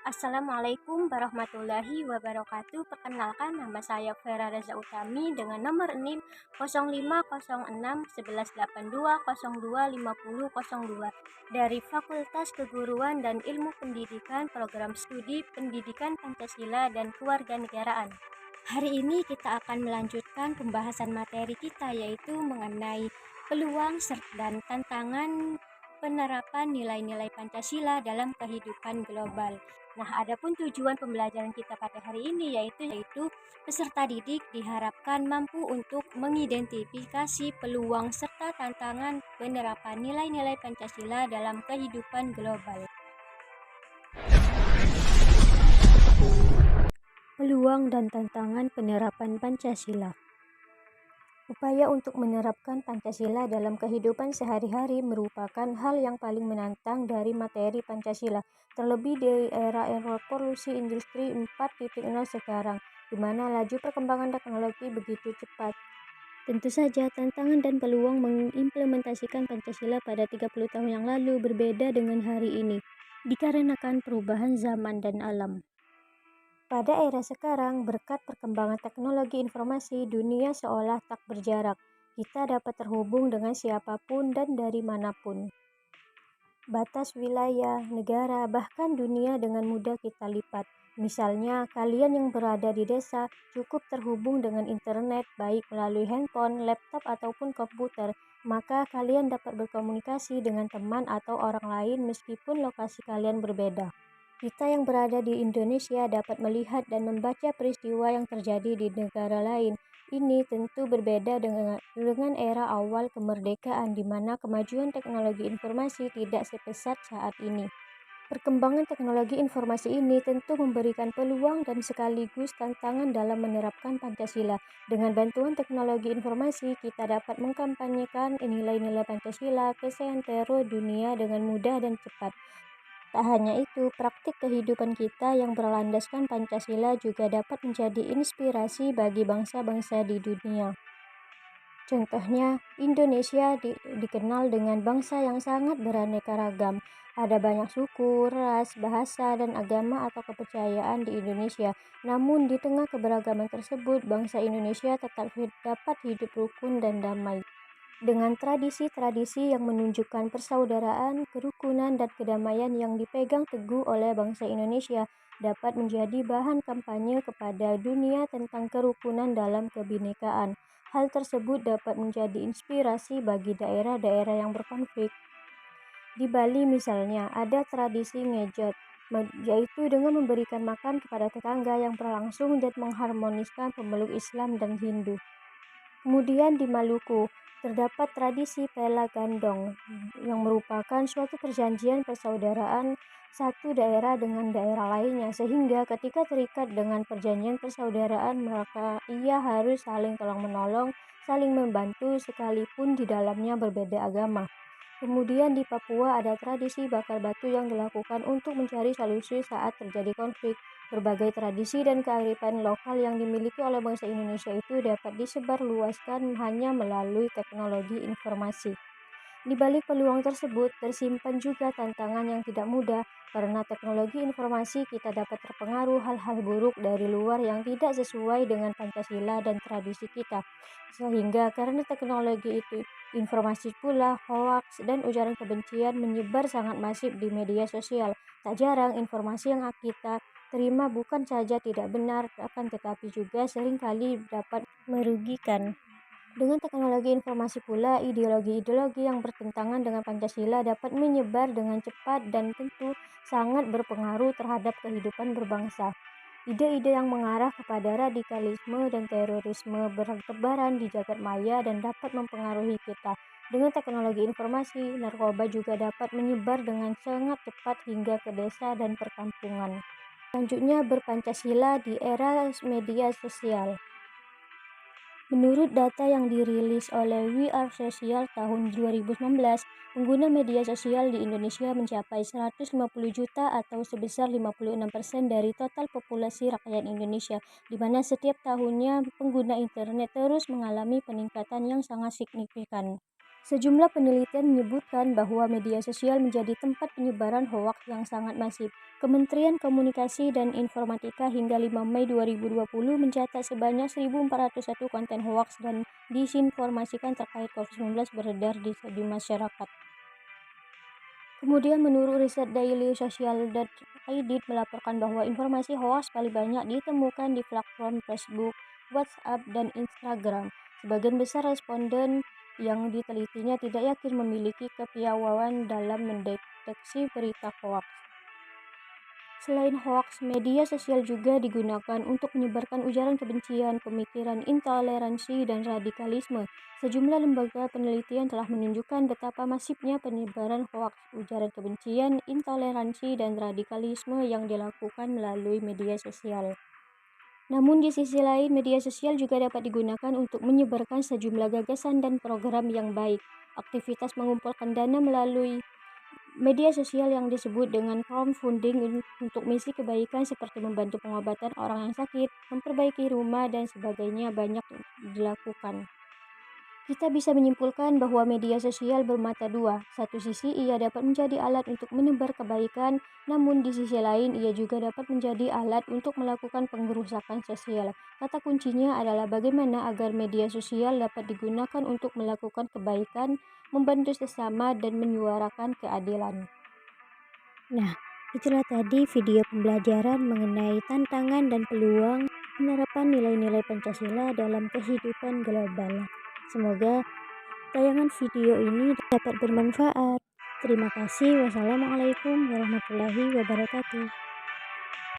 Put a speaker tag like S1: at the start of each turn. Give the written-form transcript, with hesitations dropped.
S1: Assalamualaikum warahmatullahi wabarakatuh. Perkenalkan, nama saya Vera Reza Utami dengan nomor NIM 05061182025002 dari Fakultas Keguruan dan Ilmu Pendidikan Program Studi Pendidikan Pancasila dan Kewarganegaraan. Hari ini kita akan melanjutkan pembahasan materi kita, yaitu mengenai peluang dan tantangan penerapan nilai-nilai Pancasila dalam kehidupan global. Nah, adapun tujuan pembelajaran kita pada hari ini yaitu peserta didik diharapkan mampu untuk mengidentifikasi peluang serta tantangan penerapan nilai-nilai Pancasila dalam kehidupan global. Peluang dan tantangan penerapan Pancasila. Upaya untuk menerapkan Pancasila dalam kehidupan sehari-hari merupakan hal yang paling menantang dari materi Pancasila, terlebih di era revolusi industri 4.0 sekarang, di mana laju perkembangan teknologi begitu cepat. Tentu saja, tantangan dan peluang mengimplementasikan Pancasila pada 30 tahun yang lalu berbeda dengan hari ini, dikarenakan perubahan zaman dan alam. Pada era sekarang, berkat perkembangan teknologi informasi, dunia seolah tak berjarak. Kita dapat terhubung dengan siapapun dan dari manapun. Batas wilayah, negara, bahkan dunia dengan mudah kita lipat. Misalnya, kalian yang berada di desa cukup terhubung dengan internet baik melalui handphone, laptop, ataupun komputer. Maka kalian dapat berkomunikasi dengan teman atau orang lain meskipun lokasi kalian berbeda. Kita yang berada di Indonesia dapat melihat dan membaca peristiwa yang terjadi di negara lain. Ini tentu berbeda dengan era awal kemerdekaan, di mana kemajuan teknologi informasi tidak sepesat saat ini. Perkembangan teknologi informasi ini tentu memberikan peluang dan sekaligus tantangan dalam menerapkan Pancasila. Dengan bantuan teknologi informasi, kita dapat mengkampanyekan nilai-nilai Pancasila ke seantero dunia dengan mudah dan cepat. Tak hanya itu, praktik kehidupan kita yang berlandaskan Pancasila juga dapat menjadi inspirasi bagi bangsa-bangsa di dunia. Contohnya, Indonesia dikenal dengan bangsa yang sangat beraneka ragam. Ada banyak suku, ras, bahasa, dan agama atau kepercayaan di Indonesia. Namun, di tengah keberagaman tersebut, bangsa Indonesia tetap dapat hidup rukun dan damai. Dengan tradisi-tradisi yang menunjukkan persaudaraan, kerukunan, dan kedamaian yang dipegang teguh oleh bangsa Indonesia dapat menjadi bahan kampanye kepada dunia tentang kerukunan dalam kebinekaan. Hal tersebut dapat menjadi inspirasi bagi daerah-daerah yang berkonflik. Di Bali misalnya, ada tradisi ngejot, yaitu dengan memberikan makan kepada tetangga yang berlangsung dan mengharmoniskan pemeluk Islam dan Hindu. Kemudian di Maluku, terdapat tradisi Pela Gandong yang merupakan suatu perjanjian persaudaraan satu daerah dengan daerah lainnya, sehingga ketika terikat dengan perjanjian persaudaraan maka ia harus saling tolong-menolong, saling membantu sekalipun di dalamnya berbeda agama. Kemudian di Papua ada tradisi bakar batu yang dilakukan untuk mencari solusi saat terjadi konflik. Berbagai tradisi dan kearifan lokal yang dimiliki oleh bangsa Indonesia itu dapat disebarluaskan hanya melalui teknologi informasi. Di balik peluang tersebut, tersimpan juga tantangan yang tidak mudah. Karena teknologi informasi, kita dapat terpengaruh hal-hal buruk dari luar yang tidak sesuai dengan Pancasila dan tradisi kita. Sehingga karena teknologi itu, informasi pula, hoaks, dan ujaran kebencian menyebar sangat masif di media sosial. Tak jarang informasi yang kita terima bukan saja tidak benar, akan tetapi juga seringkali dapat merugikan. Dengan teknologi informasi pula, ideologi-ideologi yang bertentangan dengan Pancasila dapat menyebar dengan cepat dan tentu sangat berpengaruh terhadap kehidupan berbangsa. Ide-ide yang mengarah kepada radikalisme dan terorisme bertebaran di jagat maya dan dapat mempengaruhi kita. Dengan teknologi informasi, narkoba juga dapat menyebar dengan sangat cepat hingga ke desa dan perkampungan. Selanjutnya, berpancasila di era media sosial. Menurut data yang dirilis oleh We Are Social tahun 2019, pengguna media sosial di Indonesia mencapai 150 juta atau sebesar 56% dari total populasi rakyat Indonesia, di mana setiap tahunnya pengguna internet terus mengalami peningkatan yang sangat signifikan. Sejumlah penelitian menyebutkan bahwa media sosial menjadi tempat penyebaran hoaks yang sangat masif. Kementerian Komunikasi dan Informatika hingga 5 Mei 2020 mencatat sebanyak 1.401 konten hoaks dan disinformasikan terkait COVID-19 beredar di masyarakat. Kemudian menurut riset Daily Social.id melaporkan bahwa informasi hoaks paling banyak ditemukan di platform Facebook, WhatsApp, dan Instagram. Sebagian besar responden yang ditelitinya tidak yakin memiliki kepiawaian dalam mendeteksi berita hoaks. Selain hoaks, media sosial juga digunakan untuk menyebarkan ujaran kebencian, pemikiran intoleransi, dan radikalisme. Sejumlah lembaga penelitian telah menunjukkan betapa masifnya penyebaran hoaks, ujaran kebencian, intoleransi, dan radikalisme yang dilakukan melalui media sosial. Namun di sisi lain, media sosial juga dapat digunakan untuk menyebarkan sejumlah gagasan dan program yang baik. Aktivitas mengumpulkan dana melalui media sosial yang disebut dengan crowdfunding untuk misi kebaikan seperti membantu pengobatan orang yang sakit, memperbaiki rumah, dan sebagainya banyak dilakukan. Kita bisa menyimpulkan bahwa media sosial bermata dua. Satu sisi ia dapat menjadi alat untuk menebar kebaikan, namun di sisi lain ia juga dapat menjadi alat untuk melakukan pengrusakan sosial. Kata kuncinya adalah bagaimana agar media sosial dapat digunakan untuk melakukan kebaikan, membantu sesama, dan menyuarakan keadilan. Nah, itulah tadi video pembelajaran mengenai tantangan dan peluang penerapan nilai-nilai Pancasila dalam kehidupan global. Semoga tayangan video ini dapat bermanfaat. Terima kasih. Wassalamualaikum warahmatullahi wabarakatuh.